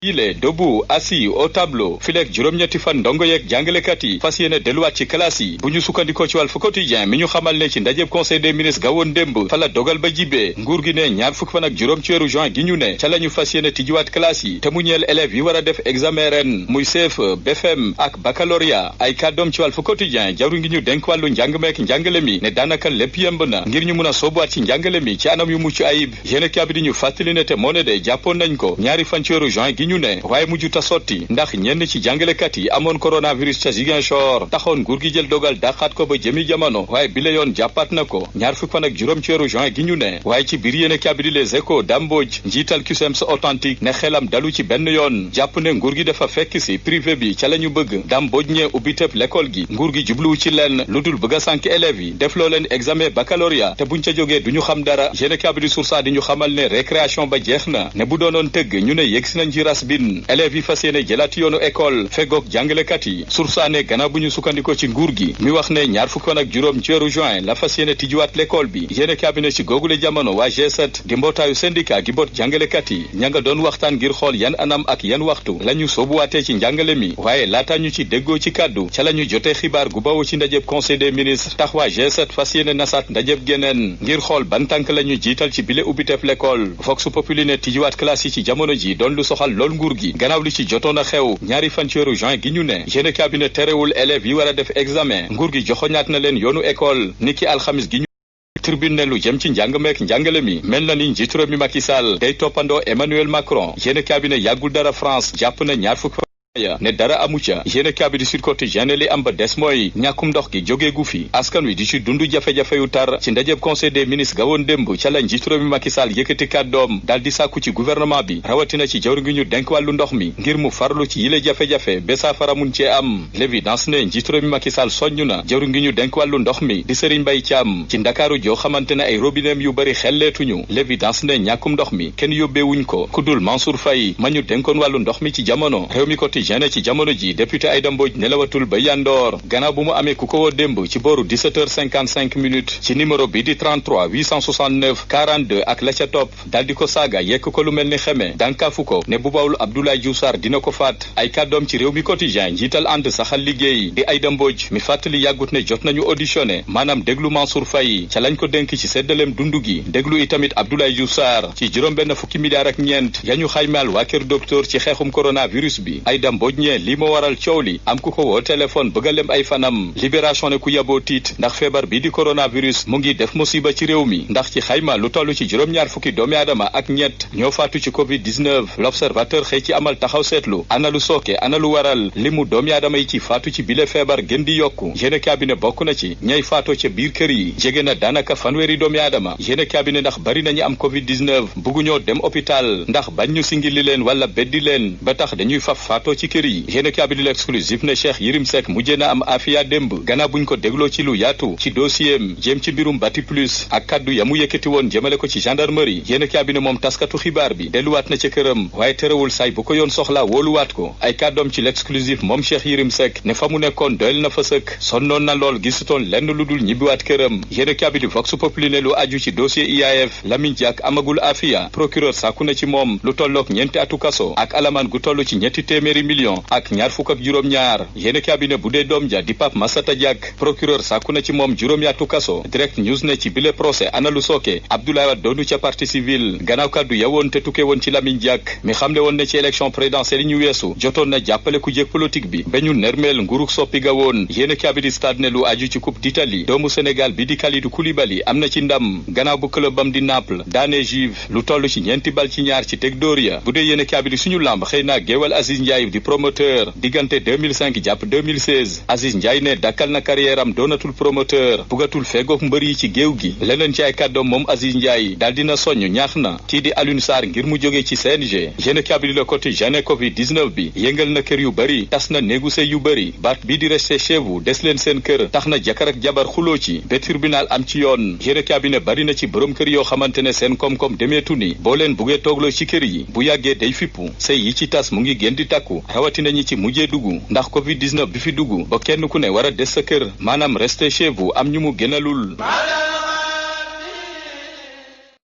yile debout assis au tableau fileeg juróom-ñetti fan ndongo yeeg jàngalekat yi fas yéene delluwaat ci classe yi bu ñu sukkandikoo ci Walf Quotidien mi ñu xamal ne ci ndajeb conseil des ministres gawoon démb fa la dogal ba jibee nguur gi ne ñaar fukki fan ak juróom ci weeru juin gi ñu ne ca la ñu fas yéene tijjiwaat classe yi te mu ñeel élèves yi war a def examen ren muy CFEE BFEM ak baccalauréat ay kàddoom ci Walf Quotidien jawru ngi ñu denk wàllu njàng meek njàngale mi ne daanaka lépp yemb na ngir ñu mun a soobuwaat ci njàngale mi ci anam yu mucc ayib yéene kaa bi di ñu fàttali ne te moo ne de jàppoon nañ ko ñaari fan ci weeru juin gi ñu ne waaye mujjuta sotti ndax ñenn ci jàngalekat yi amoon coronavirus ca Ziguinchor taxoon nguur gi jël dogal dàqaat ko ba jëmi jamono waaye bi la yoon jàppaat na ko ñaar fukk fan ak juróom ci weeru juin gi ñu ne waaye ci biir yéene kaa bi di Les Échos Damboj njiital CUSEMS authentique ne xelam dalu ci benn yoon jàpp ne nguur gi dafa fekk si privé bi ca la ñu bëgg Damboj ñee ubbi tëb l'école gi nguur gi jubluwu ci lenn lu dul bëgg a sànk élèves yi def loo leen examen baccalauréat te buñ ca jógee duñu xam dara yéene kaa bi di Source A di ñu xamal ne récréation ba jeex na ne bu doonoon tëgg ñu ne yegsi nañ ci rasbin élèves yi fas yéene jëlaat yoonu école feggoog jàngalekat yi Source A ne gannaaw bu ñu sukkandikoo ci nguur gi mi wax ne ñaar fukk fan ak juróom ci weeru juin la fas yéene tijjiwaat l'école bi yéene cabinet ci googule jamono waa G7 di mbootaayu syndicat gi boot jàngalekat yi ña nga doon waxtaan ngir xool yan anam ak yan waxtu la ñu soobuwaatee ci njàngale mi waaye laataa ñu ci déggoo ci kàddu ca la ñu jotee xibaar gu bawoo ci ndajeb conseil des ministres tax waa G7 fas yéene nasaat ndajeb geneen ngir xool ban tànk la ñu jiital ci bile ubbitef l'école Vox Populi ne tijjiwaat classe yi ci jamono ji doon lu soxal lool nguur gi gannaaw li ci jotoon a xew ñaari fan ci weeru juin gi ñu ne yéene cabinet terewul élèves yi war a def examen nguur gi joxoñaat na leen yoonu école niki alxamis gi ñu tribune ne lu jëm ci njàng meek njàngale mi mel na ni njiitu réew mi Macky Sall day toppandoo Emmanuel Macron yéene cabinet yàggul dara France jàpp na ñaar fukk ne dara amu ca yéene kaabi di Sud Quotidien li am ba des mooy ñàkkum ndox gi jógeegu fi askan wi di ci dundu jafe-jafe yu tar ci ndajeb conseil des ministres gawoon démb ca la njiitu réew mi Macky Sall yëkkati kàddoom daal di sàkku ci gouvernement bi rawatina ci jawri ngi ñu denk wàllu ndox mi ngir mu farlu ci yile jafe-jafe ba saafara mun cee am l'évidence ne njiitu réew mi Macky Sall soññu na jawri ngi ñu denk wàllu ndox mi di Serigne Mbaye Thiam ci ndakaaru joo xamante ne ay robineem yu bëri xelleetuñu l'évidence ne ñàkkum ndox mi kenn yóbbeewuñ ko kudul Mansour Faye ma ñu denkoon wàllu ndox mi ci jamono réew mi Quotidien ci jamono ji député Aïda Mbodj nelawatul ba yandoor gannaaw bu mu amee ku ko woo démb ci booru 17h55 ci numéro bi di 33 869 42 ak la ca topp dal di ko saaga yekk ko lu mel ni xeme dànkaafu ko ne bu bawul Abdoulaye Diouf Sarr dina ko faat ay kàddoom ci réew mi quotidien njiital ànd saxal liggéey di Aïda Mbodj mi fàttali yàggut ne jot nañu auditionné maanaam déglu Mansour Faye ca lañ ko dénk ci séddaleem dundu gi déglu itamit Abdoulaye Diouf Sarr ci juróom-benn fukki milliards ak ñeent yañu xaymaal waa kër docteur ci xeexum coronavirus bi Aïda Mbodj ñee li moo waral coow li am ku ko woo téléphone bëgg a lem ay fanam libération ne ku yaboo tiit ndax feebar bi di coronavirus mu ngi def musiba ci réew mi ndax ci xayma lu toll ci juróom-ñaar fukki doomi aadama ak ñett ñoo faatu ci covid-19 l'observateur xëy ci amal taxaw seetlu ana lu sooke ana lu waral limu doomi aadama yi ci faatu ci bile feebar gën di yokku yéene cabinet bokk na ci ñay faatoo ca biir kër yi jege na daanaka fanweeri doomi aadama yéene cabinet ndax bari nañu am covid-19 bugguñoo dem hôpital ndax bañ ñu singili leen wala beddi leen ba tax dañuy faf faatoo ci kër yi yéene cabinet l'exclusif ne Cheikh Yérim Seck mujjee na am afiya démb gannaaw buñ ko dégloo ci lu yaatu ci dossier am jëm ci mbirum Bati Plus ak kaddu ya mu yëkkati woon jëmale ko ci gendarmerie yéene cabinet moom taskatu xibaar bi delluwaat na ca këram waaye terewul say bu ko yoon soxla wóoluwaat ko ay kàddoom ci l'exclusif moom Cheikh Yérim Seck ne fa mu nekkoon doyal na fa sëkk sonnoon na lool gisutoon lenn lu dul ñibbiwaat këram yéene cabinet Vox Populi ne lu aju ci dossier IAF Lamine Diack amagul afiya procureur sàkku na ci moom lu tollook ñeenti atu kaso ak alamaan gu toll ci ñetti téeméeri million ak ñaar fukk ak juróom-ñaar yéene cabinet bu dee doom ja di Pape Massata Diack procureur sàkku na ci moom juróomi atu kaso direct news ne ci bile procès ana lu sooke Abdoulaye Wade doonu ca partie civile gannaaw kaddu yawoon te tukkee woon ci Lamine Diack mi xamle woon ne ci élection présidentielle yi ñu weesu jotoon na jàppale ku jëkk politique bi ba ñu nermeel nguruk soppi ga woon yéene cabinet stade ne lu aju ci coupe d'Italie doomu Sénégal bi di Kalidou Koulibaly am na ci ndam gannaaw bu club bam di Naples daane Juve lu toll ci ñeenti bal ci ñaar ci teg dóor ya bu dee yéene cabinet suñu lamb xëy na géewal Aziz Ndiaye di promoteur diggante 2005 jàpp 2016 Aziz Ndiaye ne dakkal na carrière am doonatul promoteur bugatul feegook mbër yi ci géew gi leneen ci ay kàddoom moom Aziz Ndiaye daal dina soññ ñaax na kii di Alioune Sarr ngir mu jóge ci CNG yéene cabinet le quotidien covid-19 bi yëngal na kër yu bëri tas na néegu sëy yu bëri baat bii di rester chez vous des leen seen kër tax na jëkkër ak jabar xuloo ci ba tribunal am ci yoon yéene cabinet bari na ci borom kër yoo xamante ne seen koom-koom demeetu ni boo leen buggee toogloo ci kër yi bu yàggee day fippu sëy yi ci tas mu ngi gën di takku rawatina ñi ci mujjee dugg ndax covid-19 bi fi dugg ba kenn ku ne war a des sa kër maanaam rester chez vous am ñu mu gënalul